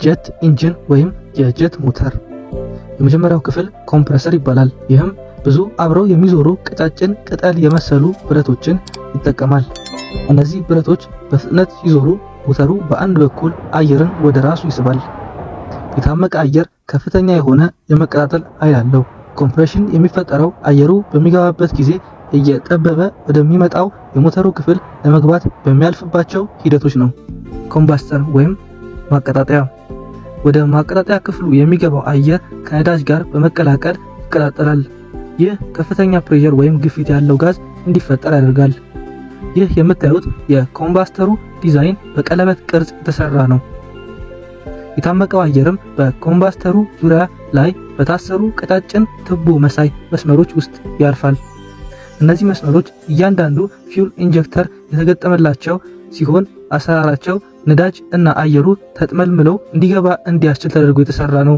ጀት ኢንጂን ወይም የጀት ሞተር። የመጀመሪያው ክፍል ኮምፕረሰር ይባላል። ይህም ብዙ አብረው የሚዞሩ ቀጫጭን ቅጠል የመሰሉ ብረቶችን ይጠቀማል። እነዚህ ብረቶች በፍጥነት ሲዞሩ ሞተሩ በአንድ በኩል አየርን ወደ ራሱ ይስባል። የታመቀ አየር ከፍተኛ የሆነ የመቀጣጠል ኃይል አለው። ኮምፕሬሽን የሚፈጠረው አየሩ በሚገባበት ጊዜ እየጠበበ ወደሚመጣው የሞተሩ ክፍል ለመግባት በሚያልፍባቸው ሂደቶች ነው። ኮምባስተር ወይም ማቀጣጠያ። ወደ ማቀጣጠያ ክፍሉ የሚገባው አየር ከነዳጅ ጋር በመቀላቀል ይቀጣጠላል። ይህ ከፍተኛ ፕሬሸር ወይም ግፊት ያለው ጋዝ እንዲፈጠር ያደርጋል። ይህ የምታዩት የኮምባስተሩ ዲዛይን በቀለበት ቅርጽ የተሰራ ነው። የታመቀው አየርም በኮምባስተሩ ዙሪያ ላይ በታሰሩ ቀጫጭን ቱቦ መሳይ መስመሮች ውስጥ ያልፋል። እነዚህ መስመሮች እያንዳንዱ ፊውል ኢንጀክተር የተገጠመላቸው ሲሆን አሰራራቸው ነዳጅ እና አየሩ ተጥመልምለው እንዲገባ እንዲያስችል ተደርጎ የተሰራ ነው።